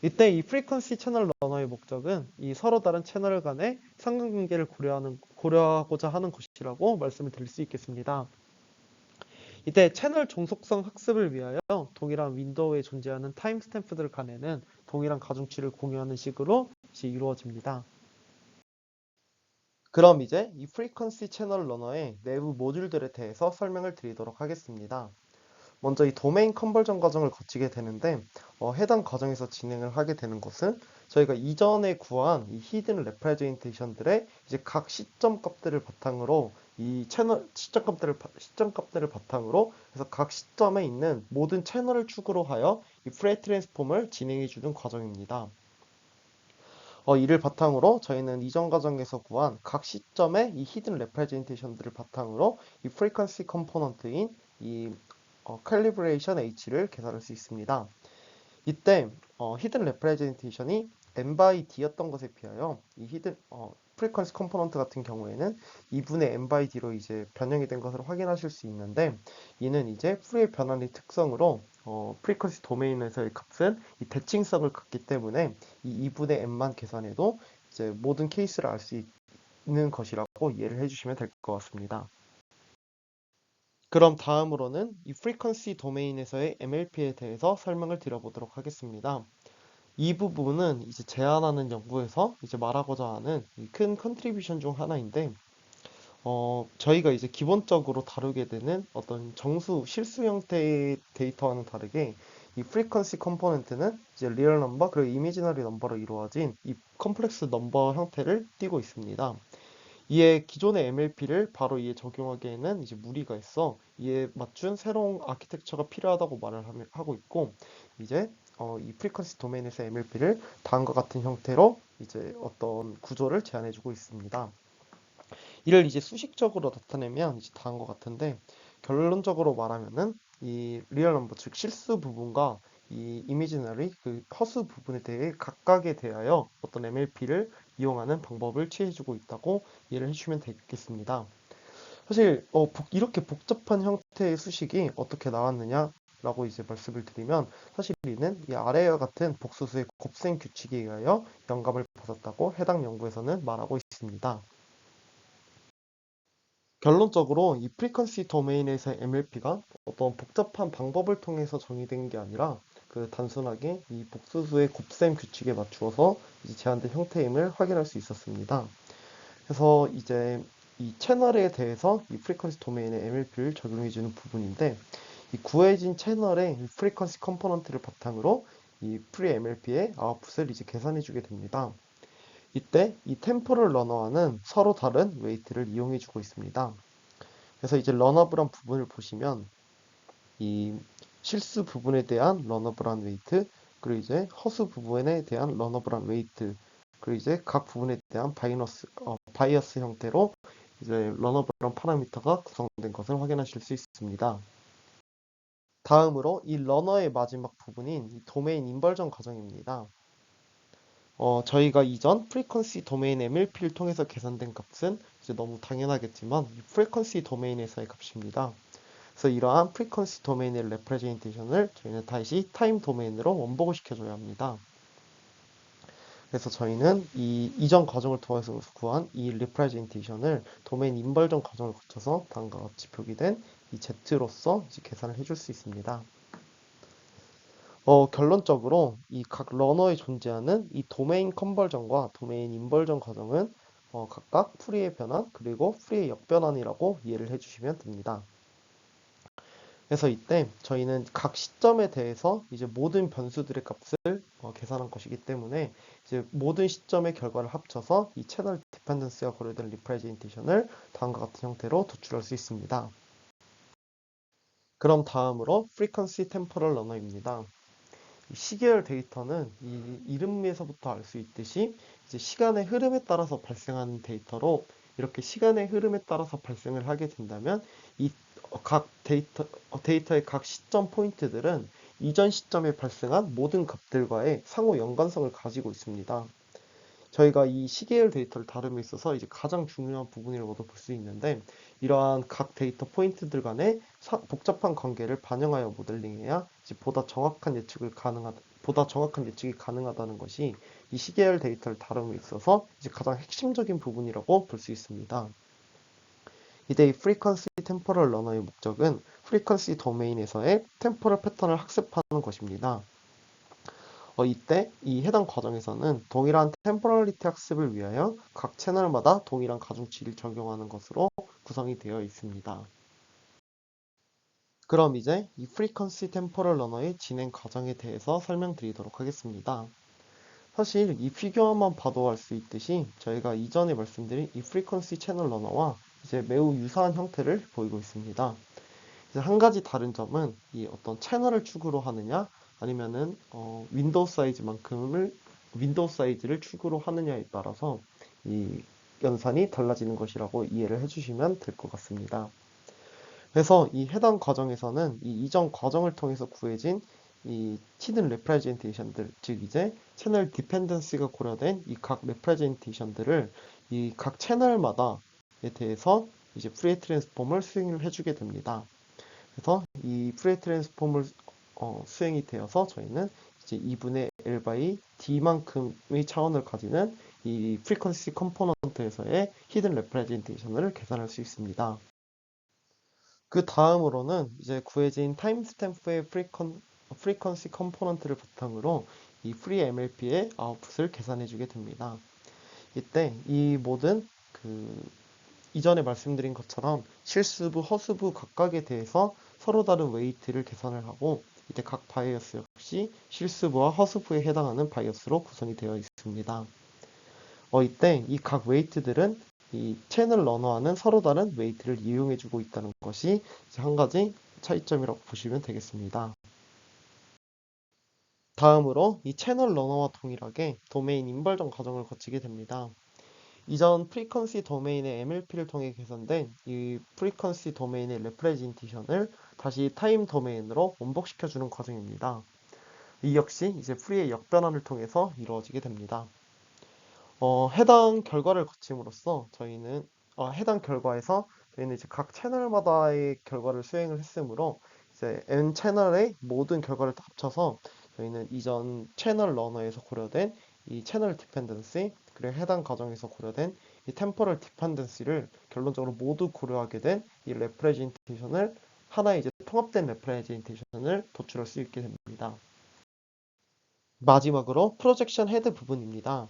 이때 이 프리퀀시 채널 러너의 목적은 이 서로 다른 채널 간의 상관관계를 고려하고자 하는 것이라고 말씀을 드릴 수 있겠습니다. 이때 채널 종속성 학습을 위하여 동일한 윈도우에 존재하는 타임스탬프들 간에는 동일한 가중치를 공유하는 식으로 이제 이루어집니다. 그럼 이제 이 프리퀀시 채널 러너의 내부 모듈들에 대해서 설명을 드리도록 하겠습니다. 먼저 이 도메인 컨버전 과정을 거치게 되는데 해당 과정에서 진행을 하게 되는 것은 저희가 이전에 구한 이 히든 레프레젠테이션들의 이제 각 시점 값들을 바탕으로 이 채널 시점 값들을 바탕으로 해서 각 시점에 있는 모든 채널을 축으로 하여 이 프레이 트랜스폼을 진행해 주는 과정입니다. 이를 바탕으로 저희는 이전 과정에서 구한 각 시점의 이 히든 레프레젠테이션들을 바탕으로 이 프리퀀시 컴포넌트인 이 칼리브레이션 H를 계산할 수 있습니다. 이때 히든 레프레젠테이션이 n by d였던 것에 비하여 이 히든 프리퀀시 컴포넌트 같은 경우에는 2분의 n by d로 이제 변형이 된 것을 확인하실 수 있는데 이는 이제 풀이의 변환의 특성으로 프리퀀시 도메인에서의 값은 이 대칭성을 갖기 때문에 이 2분의 n만 계산해도 이제 모든 케이스를 알 수 있는 것이라고 이해를 해주시면 될 것 같습니다. 그럼 다음으로는 이 프리퀀시 도메인에서의 MLP에 대해서 설명을 드려보도록 하겠습니다. 이 부분은 이제 제안하는 연구에서 이제 말하고자 하는 큰 컨트리뷰션 중 하나인데, 저희가 이제 기본적으로 다루게 되는 어떤 정수, 실수 형태의 데이터와는 다르게 이 프리퀀시 컴포넌트는 이제 리얼 넘버 그리고 이미지너리 넘버로 이루어진 이 컴플렉스 넘버 형태를 띠고 있습니다. 이에 기존의 MLP를 바로 이에 적용하기에는 이제 무리가 있어 이에 맞춘 새로운 아키텍처가 필요하다고 하고 있고 이제 이 프리퀀시 도메인에서 MLP를 다음과 같은 형태로 이제 어떤 구조를 제안해주고 있습니다. 이를 이제 수식적으로 나타내면 이제 다음과 같은데 결론적으로 말하면은 이 리얼 넘버 즉 실수 부분과 이 이미지너리 그 허수 부분에 대해 각각에 대하여 어떤 MLP를 이용하는 방법을 취해주고 있다고 이해를 해주시면 되겠습니다. 사실 이렇게 복잡한 형태의 수식이 어떻게 나왔느냐라고 이제 말씀을 드리면 사실 이는 이 아래와 같은 복소수의 곱셈 규칙에 의하여 영감을 받았다고 해당 연구에서는 말하고 있습니다. 결론적으로 이 프리퀀시 도메인에서의 MLP가 어떤 복잡한 방법을 통해서 정의된 게 아니라 그 단순하게 이 복소수의 곱셈 규칙에 맞추어서 이제 제한된 형태임을 확인할 수 있었습니다. 그래서 이제 이 채널에 대해서 이 프리퀀시 도메인의 MLP를 적용해주는 부분인데 이 구해진 채널의 프리퀀시 컴포넌트를 바탕으로 이 프리 MLP의 아웃풋을 이제 계산해주게 됩니다. 이때 이 템포럴 러너와는 서로 다른 웨이트를 이용해주고 있습니다. 그래서 이제 러너블한 부분을 보시면 이 실수 부분에 대한 러너블한 웨이트 그리고 이제 허수 부분에 대한 러너블한 웨이트 그리고 이제 각 부분에 대한 바이어스 형태로 이제 러너블한 파라미터가 구성된 것을 확인하실 수 있습니다. 다음으로 이 러너의 마지막 부분인 이 도메인 인벌전 과정입니다. 저희가 이전 프리퀀시 도메인 MLP를 통해서 계산된 값은 이제 너무 당연하겠지만 이 프리퀀시 도메인에서의 값입니다. 그래서 이러한 프리퀀시 도메인의 레프레젠테이션을 저희는 다시 타임 도메인으로 원복을 시켜줘야 합니다. 그래서 저희는 이 이전 과정을 통해서 구한 이 리프레젠테이션을 도메인 인벌전 과정을 거쳐서 다음과 같이 표기된 이 Z로서 이제 계산을 해줄 수 있습니다. 결론적으로 이 각 러너에 존재하는 이 도메인 컨버전과 도메인 인벌전 과정은 각각 풀이의 변환 그리고 풀이의 역변환이라고 이해를 해주시면 됩니다. 그래서 이때 저희는 각 시점에 대해서 이제 모든 변수들의 값을 계산한 것이기 때문에 이제 모든 시점의 결과를 합쳐서 이 채널 디펜던스가 고려된 리프레젠테이션을 다음과 같은 형태로 도출할 수 있습니다. 그럼 다음으로 프리퀀시 템포럴 러너입니다. 시계열 데이터는 이 이름에서부터 알 수 있듯이 이제 시간의 흐름에 따라서 발생하는 데이터로 이렇게 시간의 흐름에 따라서 발생을 하게 된다면 이 각 데이터의 각 시점 포인트들은 이전 시점에 발생한 모든 값들과의 상호 연관성을 가지고 있습니다. 저희가 이 시계열 데이터를 다룸에 있어서 이제 가장 중요한 부분이라고도 볼 수 있는데 이러한 각 데이터 포인트들 간의 복잡한 관계를 반영하여 모델링해야 이제 보다 정확한 예측을 보다 정확한 예측이 가능하다는 것이 이 시계열 데이터를 다룸에 있어서 이제 가장 핵심적인 부분이라고 볼 수 있습니다. 이때 이 프리퀀시 템포럴 러너의 목적은 프리퀀시 도메인에서의 템포럴 패턴을 학습하는 것입니다. 이때 이 해당 과정에서는 동일한 템포럴리티 학습을 위하여 각 채널마다 동일한 가중치를 적용하는 것으로 구성이 되어 있습니다. 그럼 이제 이 프리퀀시 템포럴 러너의 진행 과정에 대해서 설명드리도록 하겠습니다. 사실 이 피규어만 봐도 알 수 있듯이 저희가 이전에 말씀드린 이 프리퀀시 채널 러너와 이제 매우 유사한 형태를 보이고 있습니다. 이제 한 가지 다른 점은 이 어떤 채널을 축으로 하느냐 아니면은 윈도우 사이즈를 축으로 하느냐에 따라서 이 연산이 달라지는 것이라고 이해를 해주시면 될 것 같습니다. 그래서 이 해당 과정에서는 이 이전 과정을 통해서 구해진 이 히든 레프레젠테이션들, 즉 이제 채널 디펜던시가 고려된 이 각 레프레젠테이션들을 이 각 채널마다에 대해서 이제 프리에 트랜스폼을 수행을 해주게 됩니다. 그래서 이 프리에 트랜스폼을 수행이 되어서 저희는 이제 2분의 L by D만큼의 차원을 가지는 이 프리퀀시 컴포넌트에서의 히든 레프레젠테이션을 계산할 수 있습니다. 그 다음으로는 이제 구해진 타임스탬프의 프리퀀시 컴포넌트를 바탕으로 이 프리 MLP의 아웃풋을 계산해주게 됩니다. 이때 이 모든 이전에 말씀드린 것처럼 실수부, 허수부 각각에 대해서 서로 다른 웨이트를 계산을 하고 이때 각 바이어스 역시 실수부와 허수부에 해당하는 바이어스로 구성이 되어 있습니다. 이때 이 각 웨이트들은 이 채널 러너와는 서로 다른 웨이트를 이용해주고 있다는 것이 한 가지 차이점이라고 보시면 되겠습니다. 다음으로 이 채널 러너와 동일하게 도메인 인벌전 과정을 거치게 됩니다. 이전 프리퀀시 도메인의 MLP를 통해 개선된 이 프리퀀시 도메인의 레프레젠테이션을 다시 타임 도메인으로 원복시켜주는 과정입니다. 이 역시 이제 프리의 역변환을 통해서 이루어지게 됩니다. 해당 결과를 거침으로써 저희는 해당 결과에서 저희는 이제 각 채널마다의 결과를 수행을 했으므로 이제 N 채널의 모든 결과를 다 합쳐서 저희는 이전 채널 러너에서 고려된 이 채널 디펜던시 그리고 해당 과정에서 고려된 이 템포럴 디펜던시를 결론적으로 모두 고려하게 된 이 레프레젠테이션을 하나의 이제 통합된 레프레젠테이션을 도출할 수 있게 됩니다. 마지막으로 프로젝션 헤드 부분입니다.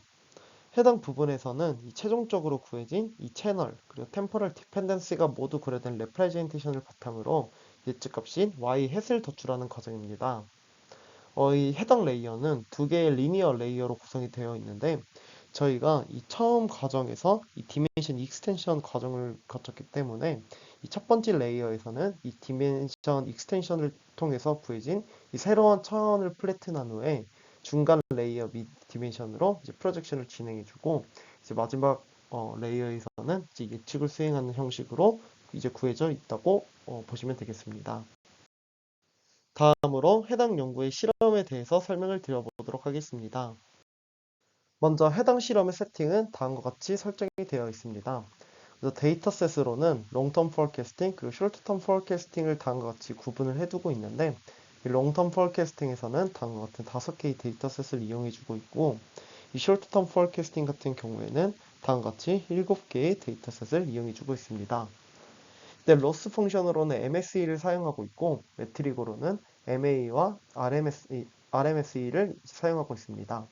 해당 부분에서는 이 최종적으로 구해진 이 채널 그리고 템포럴 디펜던시가 모두 고려된 레프레젠테이션을 바탕으로 예측값인 y 햇을 도출하는 과정입니다. 이 해당 레이어는 두 개의 리니어 레이어로 구성이 되어 있는데 저희가 이 처음 과정에서 이 디멘션 익스텐션 과정을 거쳤기 때문에 이 첫 번째 레이어에서는 이 디멘션 익스텐션을 통해서 구해진 이 새로운 차원을 플래튼한 후에 중간 레이어 및 디멘션으로 이제 프로젝션을 진행해주고 이제 마지막 레이어에서는 이제 예측을 수행하는 형식으로 이제 구해져 있다고 보시면 되겠습니다. 다음으로 해당 연구의 실험에 대해서 설명을 드려보도록 하겠습니다. 먼저 해당 실험의 세팅은 다음과 같이 설정이 되어 있습니다. 그래서 데이터셋으로는 롱텀 포캐스팅 그리고 숏텀 포캐스팅을 다음과 같이 구분을 해두고 있는데 이 롱텀 포캐스팅에서는 다음과 같은 5개의 데이터셋을 이용해주고 있고 이 숏텀 포캐스팅 같은 경우에는 다음과 같이 7개의 데이터셋을 이용해주고 있습니다. 네, 로스 펑션으로는 MSE를 사용하고 있고 매트릭으로는 MA와 RMSE를 사용하고 있습니다.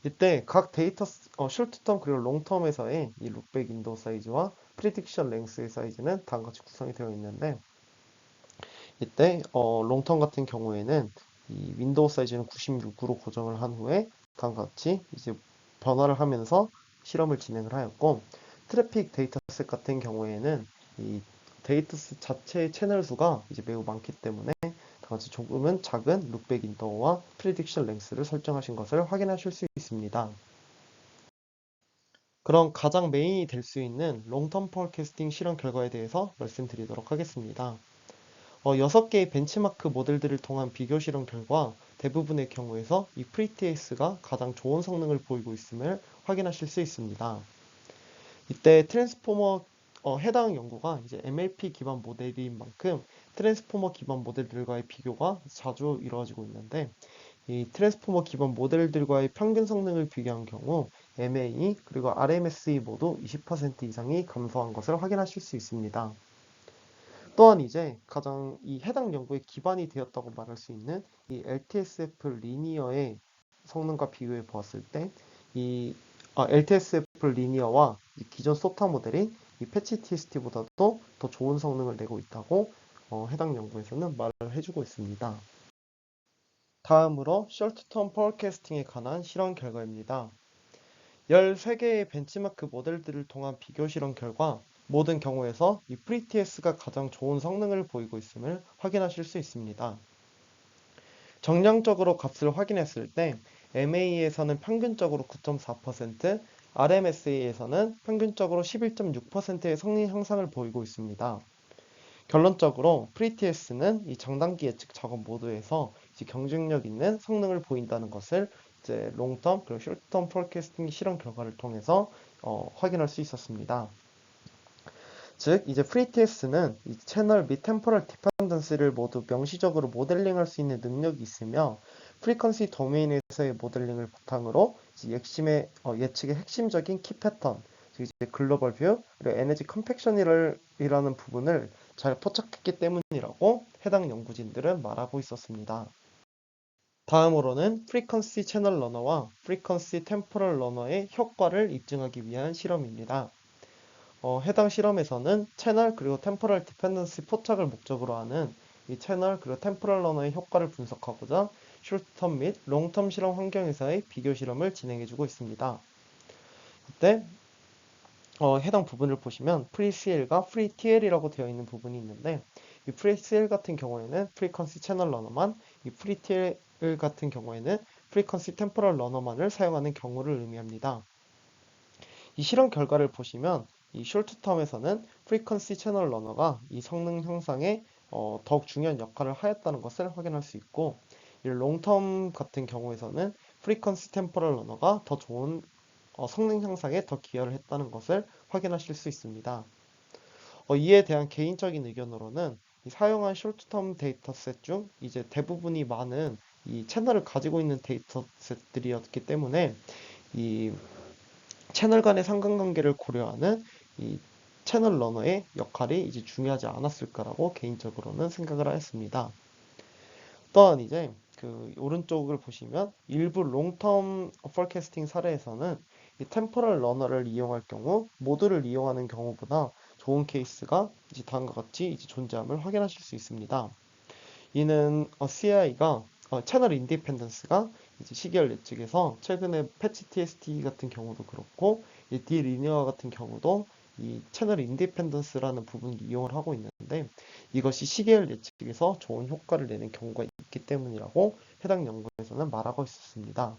이때 각 데이터 숏텀 그리고 롱텀에서의 이 룩백 윈도우 사이즈와 프리딕션 랭스의 사이즈는 다음과 같이 구성이 되어 있는데 이때 롱텀 같은 경우에는 이 윈도우 사이즈는 96으로 고정을 한 후에 다음과 같이 이제 변화를 하면서 실험을 진행을 하였고 트래픽 데이터셋 같은 경우에는 이 데이터셋 자체의 채널 수가 이제 매우 많기 때문에 다같이 조금은 작은 룩백 윈도우와 프리딕션 랭스를 설정하신 것을 확인하실 수 있습니다. 그럼 가장 메인이 될 수 있는 롱텀 포캐스팅 실험 결과에 대해서 말씀드리도록 하겠습니다. 6개의 벤치마크 모델들을 통한 비교 실험 결과 대부분의 경우에서 이 프리티에이스가 가장 좋은 성능을 보이고 있음을 확인하실 수 있습니다. 이때 트랜스포머 해당 연구가 이제 MLP 기반 모델인 만큼 트랜스포머 기반 모델들과의 비교가 자주 이루어지고 있는데 이 트랜스포머 기반 모델들과의 평균 성능을 비교한 경우 MAE 그리고 RMSE 모두 20% 이상이 감소한 것을 확인하실 수 있습니다. 또한 이제 가장 이 해당 연구의 기반이 되었다고 말할 수 있는 이 LTSF 리니어의 성능과 비교해 보았을 때 이 LTSF 리니어와 이 기존 소타 모델이 이 패치 TST보다도 더 좋은 성능을 내고 있다고 해당 연구에서는 말을 해주고 있습니다. 다음으로 숄트텀 포캐스팅에 관한 실험 결과입니다. 13개의 벤치마크 모델들을 통한 비교 실험 결과 모든 경우에서 이 FreeTS가 가장 좋은 성능을 보이고 있음을 확인하실 수 있습니다. 정량적으로 값을 확인했을 때 MA에서는 평균적으로 9.4%, RMSA에서는 평균적으로 11.6%의 성능 향상을 보이고 있습니다. 결론적으로 FreeTS는 이 장단기 예측 작업 모드에서 이제 경쟁력 있는 성능을 보인다는 것을 이제 롱텀 그리고 숏텀 포캐스팅 실험 결과를 통해서 확인할 수 있었습니다. 즉 이제 FreeTS는 이 채널 및 템포럴 디펜던스를 모두 명시적으로 모델링할 수 있는 능력이 있으며 프리퀀시 도메인에서의 모델링을 바탕으로 이제 예측의 핵심적인 키 패턴, 즉 이제 글로벌 뷰 그리고 에너지 컴팩션이라는 부분을 잘 포착했기 때문이라고 해당 연구진들은 말하고 있었습니다. 다음으로는 프리퀀시 채널 러너와 프리퀀시 템포럴 러너의 효과를 입증하기 위한 실험입니다. 해당 실험에서는 채널 그리고 템포럴 디펜던시 포착을 목적으로 하는 이 채널 그리고 템포럴 러너의 효과를 분석하고자 숏텀 및 롱텀 실험 환경에서의 비교 실험을 진행해주고 있습니다. 이때 해당 부분을 보시면 FreeCL과 FreeTL이라고 되어 있는 부분이 있는데 이 FreeCL 같은 경우에는 프리퀀시 채널 러너만, 이 FreeTL 같은 경우에는 프리퀀시 템포럴 러너만을 사용하는 경우를 의미합니다. 이 실험 결과를 보시면 이 숄트텀에서는 프리퀀시 채널 러너가 이 성능 향상에 더욱 중요한 역할을 하였다는 것을 확인할 수 있고 이 롱텀 같은 경우에서는 프리퀀시 템포럴 러너가 더 좋은 성능 향상에 더 기여를 했다는 것을 확인하실 수 있습니다. 이에 대한 개인적인 의견으로는 이 사용한 숄트텀 데이터셋 중 이제 대부분이 많은 이 채널을 가지고 있는 데이터셋들이었기 때문에 이 채널 간의 상관관계를 고려하는 이 채널 러너의 역할이 이제 중요하지 않았을까라고 개인적으로는 생각을 하였습니다. 또한 이제 그 오른쪽을 보시면 일부 롱텀 포캐스팅 사례에서는 이 템포럴 러너를 이용할 경우 모두를 이용하는 경우보다 좋은 케이스가 이제 다음과 같이 이제 존재함을 확인하실 수 있습니다. 이는 CI가 채널 인디펜던스가 이제 시계열 예측에서 최근에 패치 TST 같은 경우도 그렇고 이 디리니어 같은 경우도 이 채널 인디펜던스라는 부분을 이용을 하고 있는데 이것이 시계열 예측에서 좋은 효과를 내는 경우가 있기 때문이라고 해당 연구에서는 말하고 있었습니다.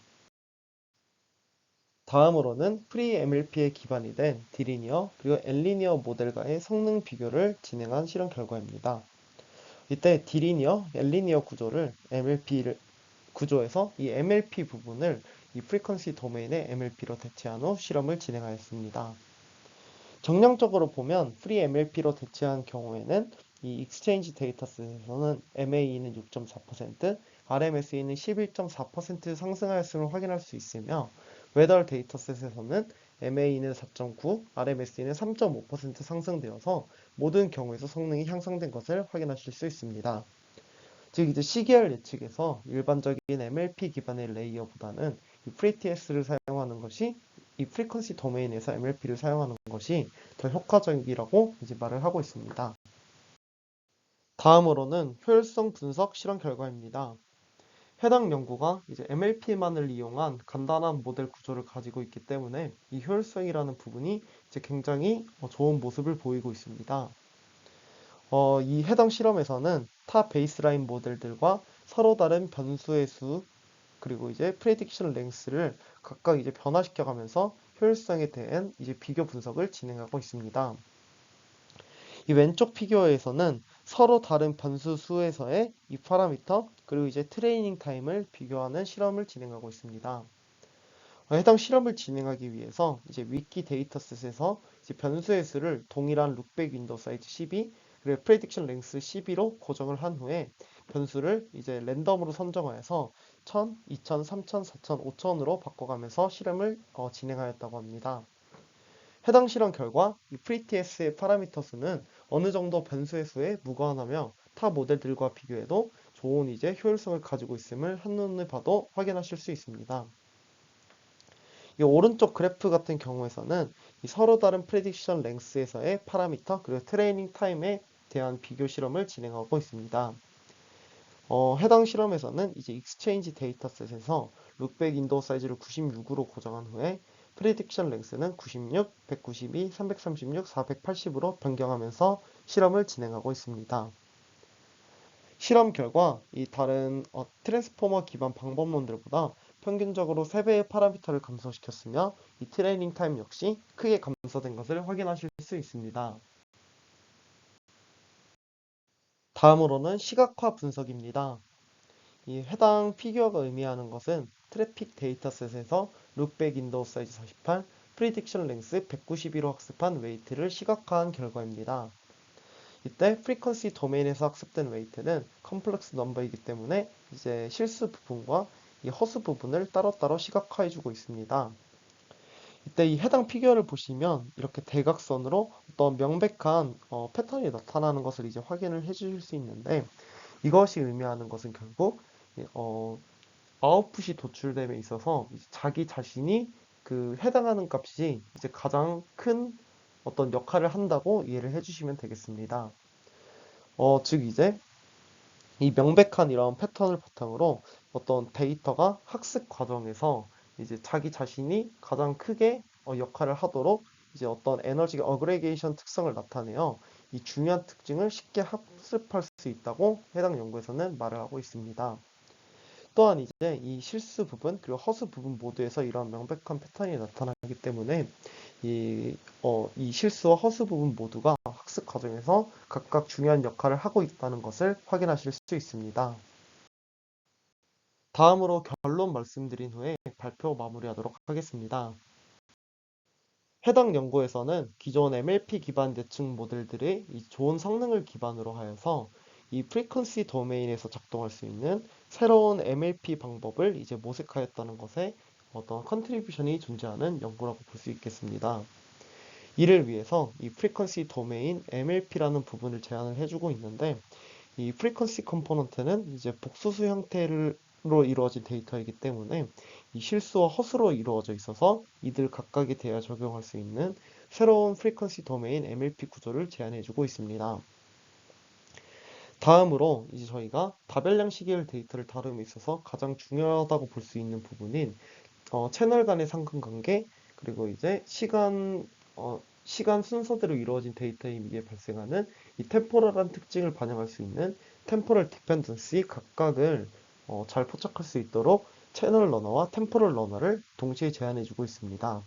다음으로는 프리MLP에 기반이 된 디리니어 그리고 엘리니어 모델과의 성능 비교를 진행한 실험 결과입니다. 이때 디리니어, 엘리니어 구조를 MLP 구조에서 이 MLP 부분을 이 프리퀀시 도메인의 MLP로 대체한 후 실험을 진행하였습니다. 정량적으로 보면 프리 MLP로 대체한 경우에는 이 익스체인지 데이터셋에서는 MAE는 6.4%, RMSE는 11.4% 상승하였음을 확인할 수 있으며 웨더 데이터셋에서는 MAE는 4.9, RMSE는 3.5% 상승되어서 모든 경우에서 성능이 향상된 것을 확인하실 수 있습니다. 즉 이제 시계열 예측에서 일반적인 MLP 기반의 레이어보다는 이 FreeTS를 사용하는 것이 이 프리퀀시 도메인에서 MLP를 사용하는 것이 더 효과적이라고 이제 말을 하고 있습니다. 다음으로는 효율성 분석 실험 결과입니다. 해당 연구가 이제 MLP만을 이용한 간단한 모델 구조를 가지고 있기 때문에 이 효율성이라는 부분이 이제 굉장히 좋은 모습을 보이고 있습니다. 이 해당 실험에서는 타 베이스라인 모델들과 서로 다른 변수의 수 그리고 이제 프레딕션 랭스를 각각 이제 변화시켜 가면서 효율성에 대한 이제 비교 분석을 진행하고 있습니다. 이 왼쪽 피규어에서는 서로 다른 변수 수에서의 이 파라미터 그리고 이제 트레이닝 타임을 비교하는 실험을 진행하고 있습니다. 해당 실험을 진행하기 위해서 이제 위키 데이터셋에서 이제 변수의 수를 동일한 룩백 윈도우 사이즈 12 그리고 프레딕션 랭스 12로 고정을 한 후에 변수를 이제 랜덤으로 선정하여서 1000, 2000, 3000, 4000, 5000으로 바꿔가면서 실험을 진행하였다고 합니다. 해당 실험 결과 이 프리티에스의 파라미터 수는 어느 정도 변수의 수에 무관하며 타 모델들과 비교해도 좋은 효율성을 가지고 있음을 한눈에 봐도 확인하실 수 있습니다. 이 오른쪽 그래프 같은 경우에서는 이 서로 다른 프레딕션 랭스에서의 파라미터 그리고 트레이닝 타임에 대한 비교 실험을 진행하고 있습니다. 해당 실험에서는 익스체인지 데이터셋에서 룩백 윈도우 사이즈를 96으로 고정한 후에 프리딕션 랭스는 96, 192, 336, 480으로 변경하면서 실험을 진행하고 있습니다. 실험 결과 이 다른 트랜스포머 기반 방법론들보다 평균적으로 3배의 파라미터를 감소시켰으며 이 트레이닝 타임 역시 크게 감소된 것을 확인하실 수 있습니다. 다음으로는 시각화 분석입니다. 이 해당 피규어가 의미하는 것은 트래픽 데이터셋에서 룩백 윈도우 사이즈 48, 프리딕션 랭스 192로 학습한 웨이트를 시각화한 결과입니다. 이때 프리퀀시 도메인에서 학습된 웨이트는 컴플렉스 넘버이기 때문에 실수 부분과 이 허수 부분을 따로따로 시각화해주고 있습니다. 이때 이 해당 피규어를 보시면 이렇게 대각선으로 어떤 명백한 패턴이 나타나는 것을 확인을 해주실 수 있는데, 이것이 의미하는 것은 결국 아웃풋이 도출됨에 있어서 자기 자신이 그 해당하는 값이 가장 큰 어떤 역할을 한다고 이해를 해주시면 되겠습니다. 즉 이 명백한 이런 패턴을 바탕으로 어떤 데이터가 학습 과정에서 자기 자신이 가장 크게 역할을 하도록 어떤 에너지 어그레게이션 특성을 나타내어 이 중요한 특징을 쉽게 학습할 수 있다고 해당 연구에서는 말을 하고 있습니다. 또한 이 실수 부분 그리고 허수 부분 모두에서 이런 명백한 패턴이 나타나기 때문에 이 실수와 허수 부분 모두가 학습 과정에서 각각 중요한 역할을 하고 있다는 것을 확인하실 수 있습니다. 다음으로 결론 말씀드린 후에 발표 마무리하도록 하겠습니다. 해당 연구에서는 기존 MLP 기반 대칭 모델들의 이 좋은 성능을 기반으로 하여서 이 프리퀀시 도메인에서 작동할 수 있는 새로운 MLP 방법을 모색하였다는 것에 어떤 컨트리뷰션이 존재하는 연구라고 볼 수 있겠습니다. 이를 위해서 이 프리퀀시 도메인 MLP라는 부분을 제안을 해주고 있는데, 이 프리퀀시 컴포넌트는 복수수 형태로 이루어진 데이터이기 때문에 이 실수와 허수로 이루어져 있어서 이들 각각에 대해 적용할 수 있는 새로운 프리퀀시 도메인 MLP 구조를 제안해주고 있습니다. 다음으로 저희가 다별량 시계열 데이터를 다룸에 있어서 가장 중요하다고 볼 수 있는 부분인 채널 간의 상관관계, 그리고 시간 순서대로 이루어진 데이터에 의해 발생하는 이 템포럴한 특징을 반영할 수 있는 템포럴 디펜던시 각각을 잘 포착할 수 있도록 채널 러너와 템포럴 러너를 동시에 제안해주고 있습니다.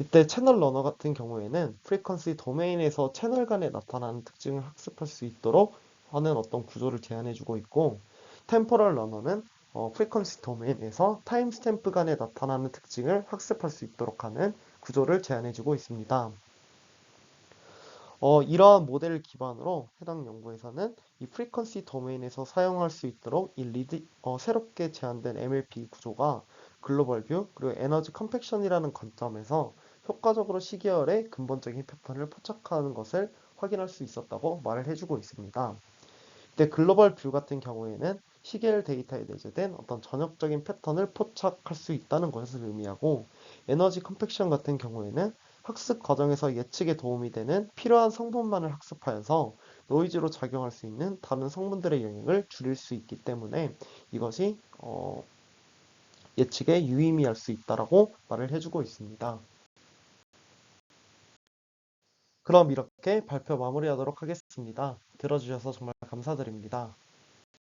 이때 채널 러너 같은 경우에는 프리퀀시 도메인에서 채널 간에 나타나는 특징을 학습할 수 있도록 하는 어떤 구조를 제안해주고 있고, 템포럴 러너는 프리퀀시 도메인에서 타임 스탬프 간에 나타나는 특징을 학습할 수 있도록 하는 구조를 제안해주고 있습니다. 이러한 모델을 기반으로 해당 연구에서는 이 프리퀀시 도메인에서 사용할 수 있도록 새롭게 제안된 MLP 구조가 글로벌 뷰 그리고 에너지 컴팩션이라는 관점에서 효과적으로 시계열의 근본적인 패턴을 포착하는 것을 확인할 수 있었다고 말을 해주고 있습니다. 이때 글로벌 뷰 같은 경우에는 시계열 데이터에 내재된 어떤 전역적인 패턴을 포착할 수 있다는 것을 의미하고, 에너지 컴팩션 같은 경우에는 학습 과정에서 예측에 도움이 되는 필요한 성분만을 학습하여서 노이즈로 작용할 수 있는 다른 성분들의 영향을 줄일 수 있기 때문에 이것이 예측에 유의미할 수 있다라고 말을 해주고 있습니다. 그럼 이렇게 발표 마무리하도록 하겠습니다. 들어주셔서 정말 감사드립니다.